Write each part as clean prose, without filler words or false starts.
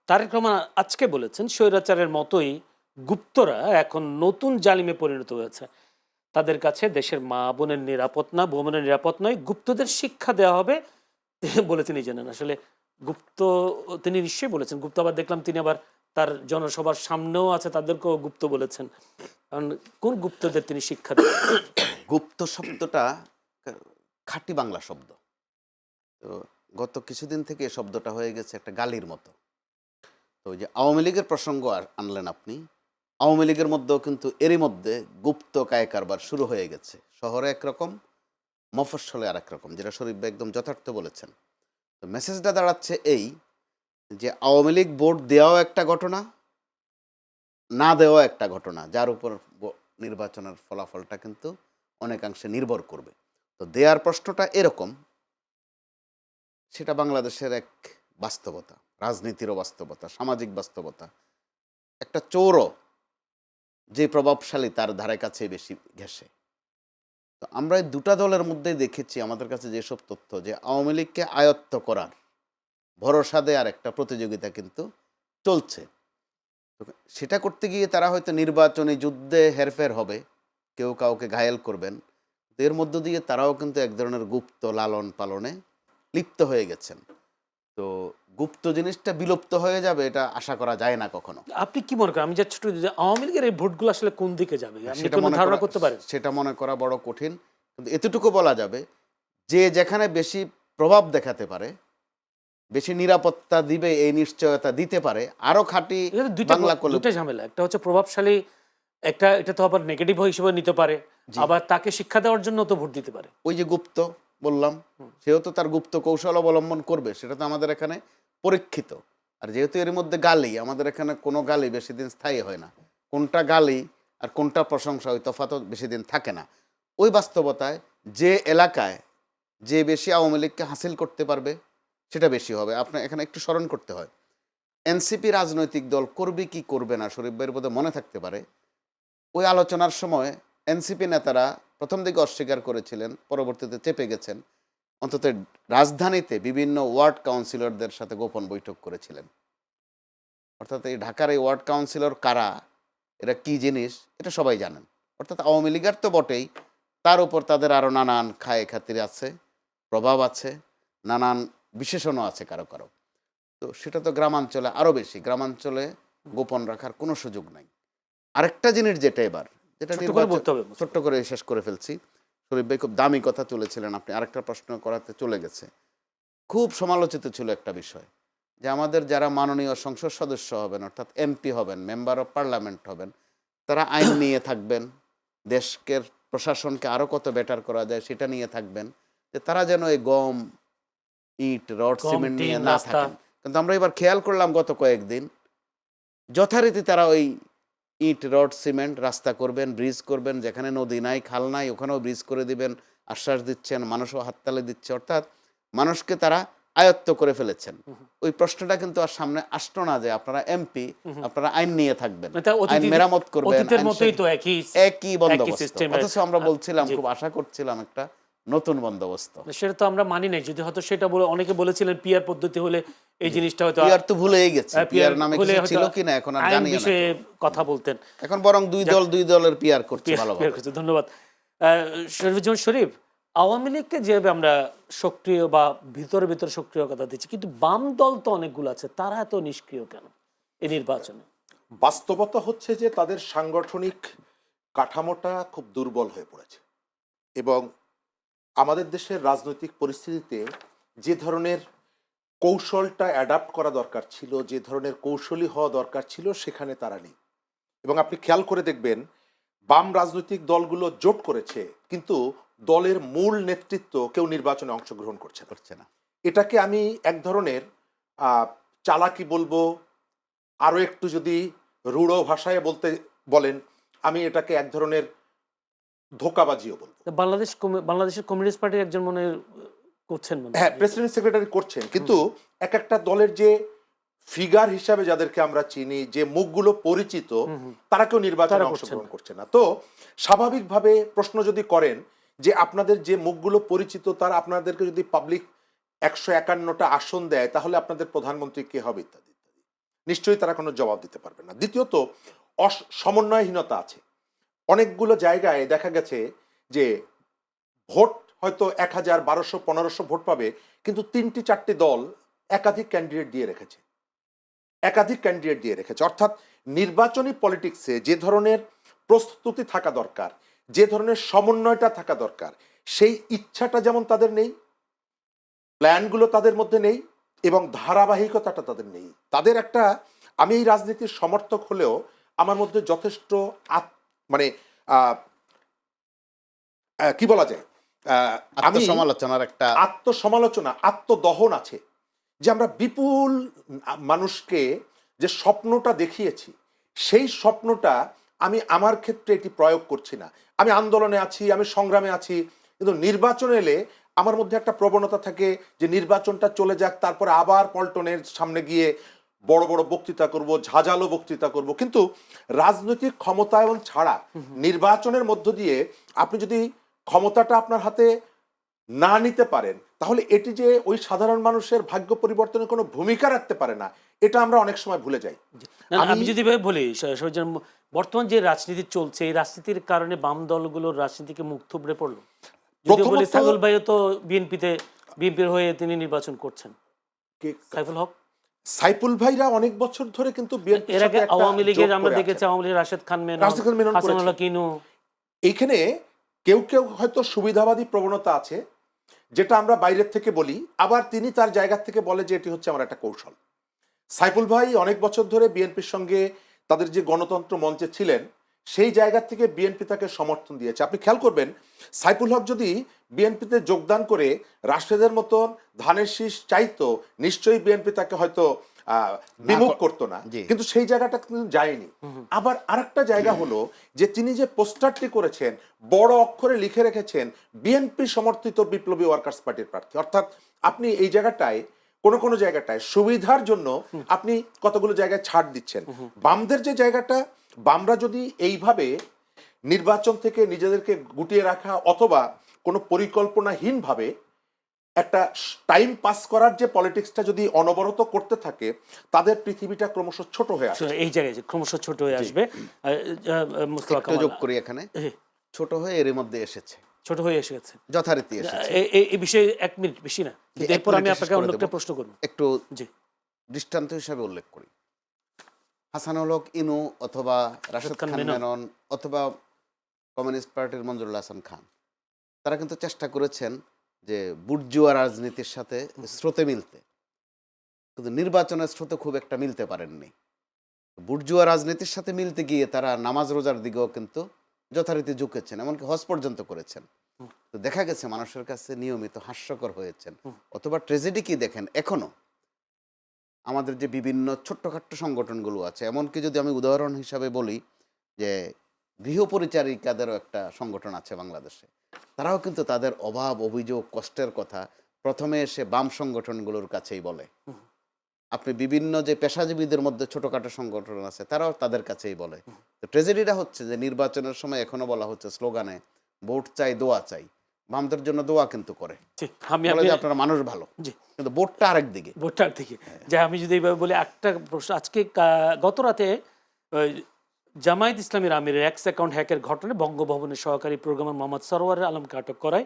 তারেক রহমান আজকে বলেছেন স্বৈরাচারের মতোই গুপ্তরা এখন নতুন জালিমে পরিণত হয়েছে। তাদের কাছে দেশের মা বোনের নিরাপদ না, বোনের নিরাপদ নয়, গুপ্তদের শিক্ষা দেওয়া হবে। তিনি বলেছেন এই জানেন আসলে গুপ্ত, তিনি নিশ্চয়ই বলেছেন গুপ্ত। আবার দেখলাম তিনি আবার তার জনসভার সামনেও আছে, তাদেরকেও গুপ্ত বলেছেন। কারণ কোন গুপ্তদের তিনি শিক্ষা দেবেন? গুপ্ত শব্দটা খাঁটি বাংলা শব্দ। তো গত কিছুদিন থেকে এই শব্দটা হয়ে গেছে একটা গালির মতো। তো ওই যে আওয়ামী লীগের প্রসঙ্গ আনলেন আপনি, আওয়ামী লীগের মধ্যেও কিন্তু এরই মধ্যে গুপ্ত কায় কারবার শুরু হয়ে গেছে। শহরে একরকম, মফস্বলে আর একরকম, যেটা শরীফ ভাই একদম যথার্থ বলেছেন। তো মেসেজটা দাঁড়াচ্ছে এই যে আওয়ামী লীগ ভোট দেওয়াও একটা ঘটনা, না দেওয়া একটা ঘটনা, যার উপর নির্বাচনের ফলাফলটা কিন্তু অনেকাংশে নির্ভর করবে। তো দেয়ার প্রশ্নটা এরকম, সেটা বাংলাদেশের এক বাস্তবতা, রাজনীতিরও বাস্তবতা, সামাজিক বাস্তবতা। একটা চোরও যে প্রভাবশালী তার ধারে কাছে বেশি ঘেঁষে। তো আমরা এই দুটা দলের মধ্যেই দেখেছি আমাদের কাছে যেসব তথ্য, যে আওয়ামী লীগকে আয়ত্ত করার ভরসা দেওয়ার একটা প্রতিযোগিতা কিন্তু চলছে। তো সেটা করতে গিয়ে তারা হয়তো নির্বাচনী যুদ্ধে হেরফের হবে, কেউ কাউকে ঘায়েল করবেন। এর মধ্য দিয়ে তারাও কিন্তু এক ধরনের গুপ্ত লালন পালনে লিপ্ত হয়ে গেছেন। তো গুপ্ত জিনিসটা বিলুপ্ত হয়ে যাবে এটা আশা করা যায় না কখনো। আপনি কি মনে করেন, আমি যা ছোট যে আওয়ামী লীগের এই ভোটগুলো আসলে কোন দিকে যাবে, আপনি সেটা কোনো মনে ধারণা করা করতে পারেন? সেটা মনে করা বড় কঠিন। কিন্তু এতটুকু বলা যাবে যে যেখানে বেশি প্রভাব দেখাতে পারে, বেশি নিরাপত্তা দিবে, এই নিশ্চয়তা দিতে পারে, আরো খাঁটি এখানে বাংলা করলে। দুইটা ঝামেলা। একটা হচ্ছে প্রভাবশালী, একটা এটা তো আবার নেগেটিভ হিসেবে নিতে পারে, জি, আবার তাকে শিক্ষা দেওয়ার জন্য তো ভোট দিতে পারে। ওই যে গুপ্ত বললাম, সেও তো তার গুপ্ত কৌশল অবলম্বন করবে, সেটা তো আমাদের এখানে পরীক্ষিত। আর যেহেতু এর মধ্যে গালি, আমাদের এখানে কোনো গালি বেশি দিন স্থায়ী হয় না। কোনটা গালি আর কোনটা প্রশংসা, ওই তফাৎ বেশি দিন থাকে না। ওই বাস্তবতায় যে এলাকায় যে বেশি আওয়ামী লীগকে হাসিল করতে পারবে সেটা বেশি হবে। আপনার এখানে একটু স্মরণ করতে হয়, এনসিপি রাজনৈতিক দল করবে কি করবে না, শরীফ ভাইয়ের বোধহয় মনে থাকতে পারে, ওই আলোচনার সময় এনসিপি নেতারা প্রথম দিকে অস্বীকার করেছিলেন, পরবর্তীতে চেপে গেছেন। অন্তত রাজধানীতে বিভিন্ন ওয়ার্ড কাউন্সিলরদের সাথে গোপন বৈঠক করেছিলেন। অর্থাৎ এই ঢাকার এই ওয়ার্ড কাউন্সিলর কারা, এরা কি জিনিস, এটা সবাই জানেন। অর্থাৎ আওয়ামী লীগের তো বটেই, তার উপর তাদের আরও নানান খায়ে খাতির আছে, প্রভাব আছে, নানান বিশেষণও আছে কারো কারো। তো সেটা তো গ্রামাঞ্চলে আরও বেশি, গ্রামাঞ্চলে গোপন রাখার কোনো সুযোগ নাই। আরেকটা জিনিস যেটা এবার, যেটা ছোট্ট করে নির্বাচন, বলতে হবে। ছোট্ট করে শেষ করে ফেলছি, শরীফ ভাই খুব দামি কথা তুলেছিলেন, আপনি আরেকটা প্রশ্ন করাতে চলে গেছে। খুব সমালোচিত ছিল একটা বিষয়, যে আমাদের যারা মাননীয় সংসদ সদস্য হবেন, অর্থাৎ এমপি হবেন, মেম্বার অফ পার্লামেন্ট হবেন, তারা আইন নিয়ে থাকবেন, দেশকে প্রশাসনকে আরও কত বেটার করা যায় সেটা নিয়ে থাকবেন, যে তারা যেন এই গম, ইট, রড, কম সিমেন্ট নিয়ে টিন না রাস্তা। থাকেন। কিন্তু আমরা এবার খেয়াল করলাম গত কয়েকদিন যথারীতি তারা ওই ইট, রড, সিমেন্ট রাস্তা করবেন, ব্রিজ করবেন, যেখানে নদী নাই, খাল নাই, ওখানেও ব্রিজ করে দিবেন আশ্বাস দিচ্ছেন, মানুষও হাততালি দিচ্ছে। অর্থাৎ মানুষকে তারা আয়ত্ত করে ফেলেছেন। ওই প্রশ্নটা কিন্তু আর সামনে আসতো না যে আপনারা এমপি, আপনারা আইন নিয়ে থাকবেন, এটা আইন মেরামত করবেন, অতীতের আইন মতোই তো একই একই বন্দোবস্ত। সিস্টেমের। অথচ আমরা বলছিলাম, জি, খুব আশা করছিলাম একটা নতুন বন্দোবস্ত। সেটা তো আমরা মানি নাই। যদি হয়তো সেটা বলে, অনেকে বলেছিলেন পিআর পদ্ধতি হলে এই জিনিসটা হয়তো পিআর তো ভুলেই গেছি, পিআর পিআর নামে হলে কিছু হয়তো ছিল কিনা এখন আর আইন জানি না। বিষয়ে কথা বলতেন। এখন বরং দুই দল দুই দলের পিআর করছে পিআর ভালোভাবে। করতে ধন্যবাদ। শরীফুজ্জামান শরীফ, আওয়ামী লীগকে যেভাবে আমরা সক্রিয় বা ভিতরে ভিতরে সক্রিয়তা দিচ্ছি, কিন্তু বাম দল তো অনেকগুলো আছে, তারা এত নিষ্ক্রিয় কেন এই নির্বাচনে? বাস্তবতা হচ্ছে যে তাদের সাংগঠনিক কাঠামোটা খুব দুর্বল হয়ে পড়েছে এবং আমাদের দেশের রাজনৈতিক পরিস্থিতিতে যে ধরনের কৌশলটা অ্যাডাপ্ট করা দরকার ছিল, যে ধরনের কৌশলী হওয়া দরকার ছিল, সেখানে তারা নেই। এবং আপনি খেয়াল করে দেখবেন বাম রাজনৈতিক দলগুলো জোট করেছে, কিন্তু দলের মূল নেতৃত্ব কেউ নির্বাচনে অংশগ্রহণ করছে না। এটাকে আমি এক ধরনের চালাকি বলবো, আরও একটু যদি রূঢ় ভাষায় বলতে বলেন, আমি এটাকে এক ধরনের ধোঁকাবাজিও বলবো। বাংলাদেশের কমিউনিস্ট পার্টির একজন মনে করছেন, মনে হ্যাঁ, প্রেসিডেন্ট সেক্রেটারি করছেন, কিন্তু এক একটা দলের যে ফিগার হিসাবে যাদেরকে আমরা চিনি, যে মুখগুলো পরিচিত, তারা কেউ নির্বাচনে অংশগ্রহণ করছে না। তো স্বাভাবিকভাবে প্রশ্ন যদি করেন যে আপনাদের যে মুখগুলো পরিচিত, তারা আপনাদেরকে যদি পাবলিক 151টা আসন দেয়, তাহলে আপনাদের প্রধানমন্ত্রী কে হবে ইত্যাদি। নিশ্চয়ই তারা কোনো জবাব দিতে পারবে না। দ্বিতীয়ত, সমন্বয়হীনতা আছে। অনেকগুলো জায়গায় দেখা গেছে যে ভোট হয়তো 1000, 1200, 1500 ভোট পাবে, কিন্তু 3-4টি দল একাধিক ক্যান্ডিডেট দিয়ে রেখেছে, অর্থাৎ নির্বাচনী পলিটিক্সে যে ধরনের প্রস্তুতি থাকা দরকার, যে ধরনের সমন্বয়টা থাকা দরকার, সেই ইচ্ছাটা যেমন তাদের নেই, প্ল্যানগুলো তাদের মধ্যে নেই, এবং ধারাবাহিকতাটা তাদের নেই। তাদের একটা, আমি এই রাজনীতির সমর্থক হলেও আমার মধ্যে যথেষ্ট মানে কি বলা যায়, আমি আত্মসমালোচনার একটা আত্মসমালোচনা, আত্মদহন আছে, যে আমরা বিপুল মানুষকে যে স্বপ্নটা দেখিয়েছি, সেই স্বপ্নটা আমি আমার ক্ষেত্রে এটি প্রয়োগ করছি না। আমি আন্দোলনে আছি, আমি সংগ্রামে আছি, কিন্তু নির্বাচন এলে আমার মধ্যে একটা প্রবণতা থাকে যে নির্বাচনটা চলে যাক, তারপরে আবার পল্টনের সামনে গিয়ে বড় বড় বক্তৃতা করব, ঝাঁঝালো বক্তৃতা করব। কিন্তু রাজনৈতিক ক্ষমতায়ন ছাড়া নির্বাচনের মধ্য দিয়ে আপনি যদি ক্ষমতাটা আপনার হাতে না নিতে পারেন, তাহলে এটি যে ওই সাধারণ মানুষের ভাগ্য পরিবর্তনে কোনো ভূমিকা রাখতে পারে না, এটা আমরা অনেক সময় ভুলে যাই। আমি যদি ভাই বলি, বর্তমান যে রাজনীতি চলছে, এই রাজনীতির কারণে বাম দলগুলোর রাজনীতিকে মুখ থুবড়ে পড়লো। প্রথমত সাইফুল ভাইও তো বিএনপির হয়ে তিনি নির্বাচন করছেন। সাইফুল হক, সাইফুল ভাইরা অনেক বছর ধরে কিন্তু এর আগে আওয়ামী লীগের আমরা দেখেছি, আওয়ামী লীগের রাশেদ খান মেনন, হাসানুল্লাহ কিনু। এইখানে কেউ কেউ হয়তো সুবিধাবাদী প্রবণতা আছে, যেটা আমরা বাইরের থেকে বলি, আবার তিনি তার জায়গা থেকে বলে যে এটি হচ্ছে আমার একটা কৌশল। সাইফুল ভাই অনেক বছর ধরে বিএনপির সঙ্গে তাদের যে গণতন্ত্র মঞ্চে ছিলেন, সেই জায়গা থেকে বিএনপি তাকে সমর্থন দিয়েছে। আপনি খেয়াল করবেন, সাইফুল হক যদি বিএনপিতে যোগদান করে রাশেদের মতন ধানের শীষ চাইতো, নিশ্চয়ই বিএনপি তাকে হয়তো বিমুখ করতো না, কিন্তু সেই জায়গাটা কিন্তু যায়নি। আবার আরেকটা জায়গা হলো যে তিনি যে পোস্টারটি করেছেন, বড় অক্ষরে লিখে রেখেছেন বিএনপি সমর্থিত বিপ্লবী ওয়ার্কার্স পার্টির প্রার্থী। অর্থাৎ আপনি এই জায়গাটায় কোনো জায়গাটায় সুবিধার জন্য আপনি কতগুলো জায়গায় ছাড় দিচ্ছেন। বামদের যে জায়গাটা, বামরা যদি এইভাবে নির্বাচন থেকে নিজেদেরকে গুটিয়ে রাখা অথবা কোনো পরিকল্পনাহীনভাবে একটা টাইম পাস করার যে পলিটিক্সটা যদি অনবরত করতে থাকে, তাদের পৃথিবীটা ক্রমশ ছোট হয়ে আসবে। এই জায়গায় ক্রমশ ছোট হয়ে আসবে। যোগ করি এখানে, ছোট হয়ে এর মধ্যে এসেছে, ছোট হয়ে এসেছে, যথারীতি এসেছে। এই বিষয়ে 1 মিনিট বেশি না, এরপর আমি আপনাকে অন্য একটা প্রশ্ন করব। একটু দৃষ্টান্ত হিসাবে উল্লেখ করি, হাসানুল হক ইনু অথবা রাশেদ খান মেনন অথবা কমিউনিস্ট পার্টির মঞ্জুরুল হাসান খান, তারা কিন্তু চেষ্টা করেছেন যে বুর্জুয়া রাজনীতির সাথে স্রোতে মিলতে, কিন্তু নির্বাচনের স্রোতে খুব একটা মিলতে পারেননি। বুর্জুয়া রাজনীতির সাথে মিলতে গিয়ে তারা নামাজ রোজার দিকেও কিন্তু যথারীতি ঝুঁকেছেন, এমনকি হজ পর্যন্ত করেছেন। তো দেখা গেছে মানুষের কাছে নিয়মিত হাস্যকর হয়েছেন। অথবা ট্রেজেডি কি দেখেন, এখনো আমাদের যে বিভিন্ন ছোট্টখাট্ট সংগঠনগুলো আছে, এমনকি যদি আমি উদাহরণ হিসাবে বলি যে গৃহপরিচারিকাদেরও একটা সংগঠন আছে বাংলাদেশে, তারাও কিন্তু তাদের অভাব, অভিযোগ, কষ্টের কথা প্রথমে এসে বাম সংগঠনগুলোর কাছেই বলে। আপনি বিভিন্ন যে পেশাজীবীদের মধ্যে ছোটখাটো সংগঠন আছে, তারাও তাদের কাছেই বলে। তো ট্রেজেডিটা হচ্ছে যে নির্বাচনের সময় এখনো বলা হচ্ছে স্লোগানে ভোট চাই, দোয়া চাই। বামদের জন্য দোয়া কিন্তু করে, আপনারা মানুষ ভালো, কিন্তু ভোটটা আরেক দিকে, ভোটটার দিকে। যে আমি যদি এইভাবে বলি, একটা প্রশ্ন, আজকে গত রাতে জামায়াত ইসলামীর আমিরের এক্স অ্যাকাউন্ট হ্যাকের ঘটনায় বঙ্গভবনের সহকারী প্রোগ্রামার মোহাম্মদ সরওয়ার আলমকে আটক করায়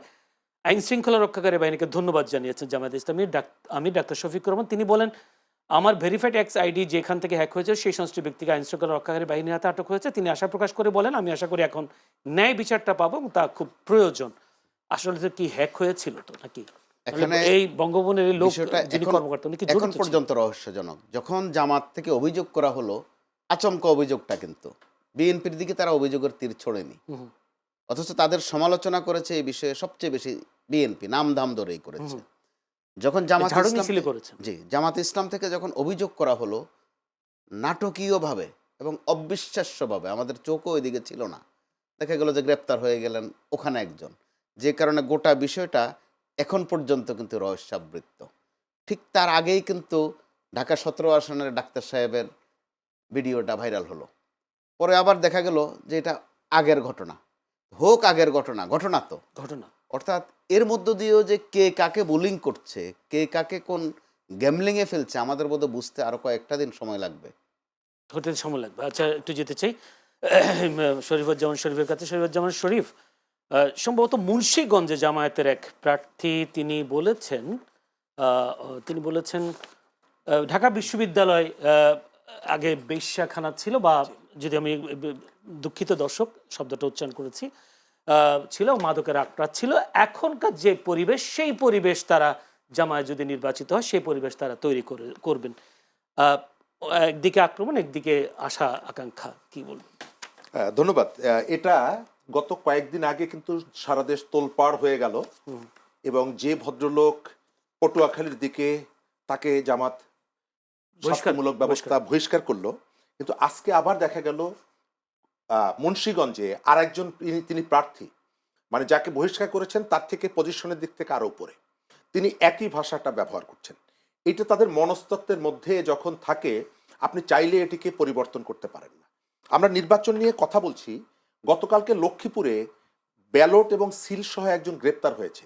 আইন শৃঙ্খলা রক্ষাকারী বাহিনীকে ধন্যবাদ জানিয়েছেন জামায়াত ইসলামীর আমির ডাক্তার শফিকুর রহমান। তিনি বলেন, আমার ভেরিফাইড এক্স আইডি যেখান থেকে হ্যাক হয়েছে সেই সংশ্লিষ্ট ব্যক্তিকে আইন শৃঙ্খলা রক্ষাকারী বাহিনীর হাতে আটক হয়েছে। তিনি আশা প্রকাশ করে বলেন, আমি আশা করি এখন ন্যায় বিচারটা পাবো, তা খুব প্রয়োজন। আসলে তো কি হ্যাক হয়েছিল তো নাকি এই বঙ্গভবনের লোক যিনি কর্মকর্তা উনি কি এখন পর্যন্ত রহস্যজনক। যখন জামাত থেকে অভিযোগ করা হলো, আচমকা অভিযোগটা কিন্তু বিএনপির দিকে তারা অভিযোগের তীর ছড়েনি, অথচ তাদের সমালোচনা করেছে এই বিষয়ে সবচেয়ে বেশি বিএনপি, নাম দাম ধরেই করেছে। যখন জামাত ইসলাম থেকে যখন অভিযোগ করা হলো, নাটকীয়ভাবে এবং অবিশ্বাস্যভাবে, আমাদের চোখও ওইদিকে ছিল না, দেখা গেল যে গ্রেপ্তার হয়ে গেলেন ওখানে একজন, যে কারণে গোটা বিষয়টা এখন পর্যন্ত কিন্তু রহস্যাবৃত্ত। ঠিক তার আগেই কিন্তু ঢাকা 17 আসনের ডাক্তার সাহেবের ভিডিওটা ভাইরাল হলো। পরে আবার দেখা গেল যে এটা আগের ঘটনা, হোক আগের ঘটনা, ঘটনা তো ঘটনা। অর্থাৎ এর মধ্য দিয়েও যে কে কাকে বুলিং করছে, কে কাকে কোন গ্যামলিংয়ে ফেলছে, আমাদের বোধহয় বুঝতে আরো কয়েকটা দিন সময় লাগবে। হতে সময় লাগবে। আচ্ছা, একটু যেতে চাই শরীফুজ্জামান শরীফের কাছে। শরীফুজ্জামান শরীফ, সম্ভবত মুন্সিগঞ্জে জামায়াতের এক প্রার্থী তিনি বলেছেন ঢাকা বিশ্ববিদ্যালয় আগে বেশ্যাখানা ছিল, বা যদি আমি দুঃখিত দর্শক শব্দটা উচ্চারণ করেছি, ছিল, মাদকের আখড়া ছিল। এখনকার যে পরিবেশ, সেই পরিবেশ তারা জামায়াত যদি নির্বাচিত হয় সেই পরিবেশ তারা তৈরি করবেন। একদিকে আক্রমণ, একদিকে আশা আকাঙ্ক্ষা, কি বলবেন? ধন্যবাদ। এটা গত কয়েকদিন আগে কিন্তু সারা দেশ তোলপাড় হয়ে গেল, এবং যে ভদ্রলোক পটুয়াখালীর দিকে, তাকে জামাত শাস্তিমূলক ব্যবস্থা বহিষ্কার করলো, কিন্তু আজকে আবার দেখা গেল মুন্সিগঞ্জে আর একজন তিনি প্রার্থী, মানে যাকে বহিষ্কার করেছেন তার থেকে পজিশনের দিক থেকে আরো উপরে, তিনি একই ভাষাটা ব্যবহার করছেন। এটা তাদের মনস্তত্ত্বের মধ্যে যখন থাকে, আপনি চাইলে এটিকে পরিবর্তন করতে পারেন না। আমরা নির্বাচন নিয়ে কথা বলছি। গতকালকে লক্ষ্মীপুরে ব্যালট এবং সিল সহ একজন গ্রেপ্তার হয়েছে।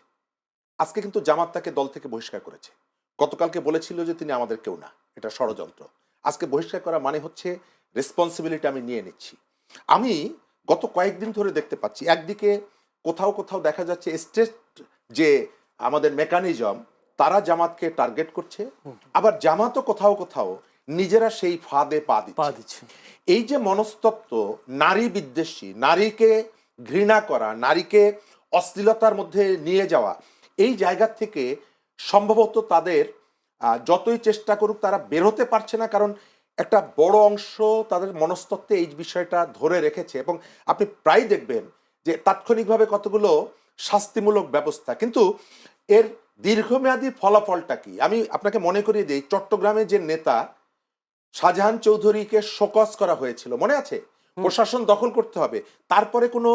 আজকে কিন্তু জামাত তাকে দল থেকে বহিষ্কার করেছে। গতকালকে বলেছিল যে তিনি আমাদের কেউ না, এটা ষড়যন্ত্র। আজকে বহিষ্কার করা মানে হচ্ছে রেসপন্সিবিলিটি আমি নিয়ে নিচ্ছি। আমি গত কয়েকদিন ধরে দেখতে পাচ্ছি, একদিকে কোথাও কোথাও দেখা যাচ্ছে স্টেট যে আমাদের মেকানিজম, তারা জামাতকে টার্গেট করছে, আবার জামাতও কোথাও কোথাও নিজেরা সেই ফাঁদে পা দিচ্ছে। এই যে মনস্তত্ত্ব, নারী বিদ্বেষী, নারীকে ঘৃণা করা, নারীকে অশ্লীলতার মধ্যে নিয়ে যাওয়া, এই জায়গা থেকে সম্ভবত তাদের যতই চেষ্টা করুক তারা বের হতে পারছে না, কারণ একটা বড় অংশ তাদের মনস্তত্ত্বে এই বিষয়টা ধরে রেখেছে। এবং আপনি প্রায় দেখবেন যে তাৎক্ষণিকভাবে কতগুলো শাস্তিমূলক ব্যবস্থা, কিন্তু এর দীর্ঘমেয়াদী ফলাফলটা কি? আমি আপনাকে মনে করিয়ে দিই, চট্টগ্রামে যে নেতা শাহজাহান চৌধুরীকে শোকজ করা হয়েছিল, মনে আছে? প্রশাসন দখল করতে হবে, তারপরে কোনো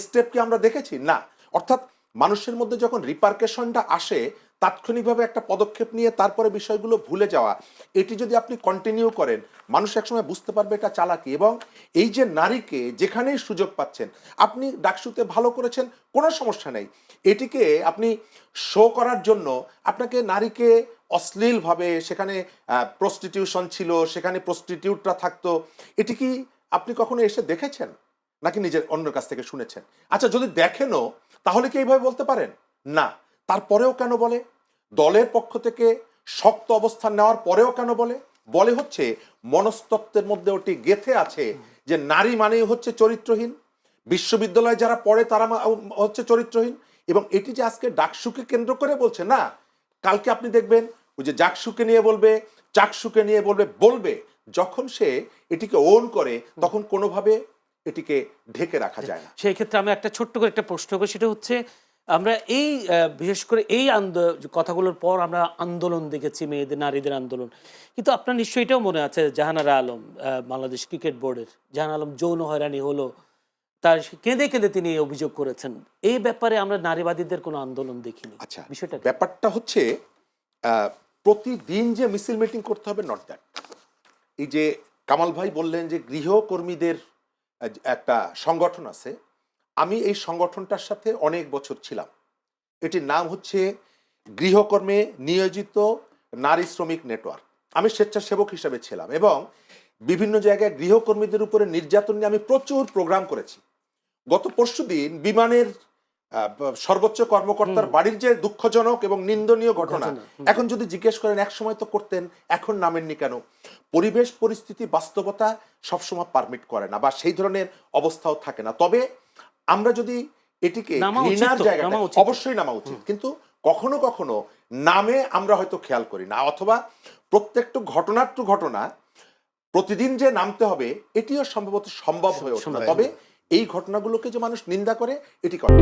স্টেপ কি আমরা দেখেছি? না। অর্থাৎ মানুষের মধ্যে যখন রিপারকেশনটা আসে, তাৎক্ষণিকভাবে একটা পদক্ষেপ নিয়ে তারপরে বিষয়গুলো ভুলে যাওয়া, এটি যদি আপনি কন্টিনিউ করেন, মানুষ একসময় বুঝতে পারবে এটা চালাকি। এবং এই যে নারীকে যেখানেই সুযোগ পাচ্ছেন, আপনি ডাকসুতে ভালো করেছেন, কোনো সমস্যা নেই, এটিকে আপনি শো করার জন্য আপনাকে নারীকে অশ্লীলভাবে, সেখানে প্রস্টিটিউশন ছিল, সেখানে প্রস্টিটিউটরা থাকতো, এটি কি আপনি কখনো এসে দেখেছেন নাকি নিজের অন্যের কাছ থেকে শুনেছেন? আচ্ছা, যদি দেখেনও তাহলে কি এইভাবে বলতে পারেন? না। তারপরেও কেন বলে? দলের পক্ষ থেকে শক্ত অবস্থান নেওয়ার পরেও কেন বলে? বলে হচ্ছে মনস্তত্ত্বের মধ্যে ওটি গেথে আছে যে নারী মানেই হচ্ছে চরিত্রহীন, বিশ্ববিদ্যালয়ে যারা পড়ে তারা হচ্ছে চরিত্রহীন। এবং এটি যে আজকে ডাকসুকে কেন্দ্র করে বলছে না, কালকে আপনি দেখবেন ওই যে জাকসুকে নিয়ে বলবে, চাকসুকে নিয়ে বলবে, যখন সে এটিকে ওন করে তখন কোনোভাবে এটিকে ঢেকে রাখা যায় না। সেই ক্ষেত্রে আমি একটা ছোট্ট করে একটা প্রশ্ন করি, সেটা হচ্ছে আমরা এই বিশেষ করে এই কথাগুলোর পর আমরা আন্দোলন দেখেছি, মেয়েদের, নারীদের আন্দোলন, কিন্তু আপনার নিশ্চয়ই এটাও মনে আছে জাহানারা আলম, বাংলাদেশ ক্রিকেট বোর্ডের জাহান আলম, যৌন হয়রানি হলো, তার কেঁদে কেঁদে তিনি অভিযোগ করেছেন। এই ব্যাপারে আমরা নারীবাদীদের কোনো আন্দোলন দেখিনি। আচ্ছা, বিষয়টা ব্যাপারটা হচ্ছে প্রতিদিন যে মিছিল মিটিং করতে হবে, নট দ্যাট। এই যে কামাল ভাই বললেন যে গৃহকর্মীদের একটা সংগঠন আছে, আমি এই সংগঠনটার সাথে অনেক বছর ছিলাম। এটির নাম হচ্ছে গৃহকর্মে নিয়োজিত নারী শ্রমিক নেটওয়ার্ক। আমি স্বেচ্ছাসেবক হিসেবে ছিলাম এবং বিভিন্ন জায়গায় গৃহকর্মীদের উপরে নির্যাতন নিয়ে আমি প্রচুর প্রোগ্রাম করেছি। গত পরশুদিন বিমানের সর্বোচ্চ কর্মকর্তার বাড়ির যে দুঃখজনক এবং নিন্দনীয় ঘটনা, এখন যদি জিজ্ঞেস করেন এক সময় তো করতেন, এখন নামেননি কেন? পরিবেশ পরিস্থিতি বাস্তবতা সবসময় পারমিট করে না, বা সেই ধরনের অবস্থাও থাকে না। তবে আমরা যদি এটিকে ঘৃণার জায়গাটা, অবশ্যই নামা উচিত, কিন্তু কখনো কখনো নামে আমরা হয়তো খেয়াল করি না, অথবা প্রত্যেকটা ঘটনা প্রতিদিন যে নামতে হবে এটিও সম্ভবত সম্ভব হয়ে ওঠে না। তবে এই ঘটনাগুলোকে যে মানুষ নিন্দা করে, এটি করে।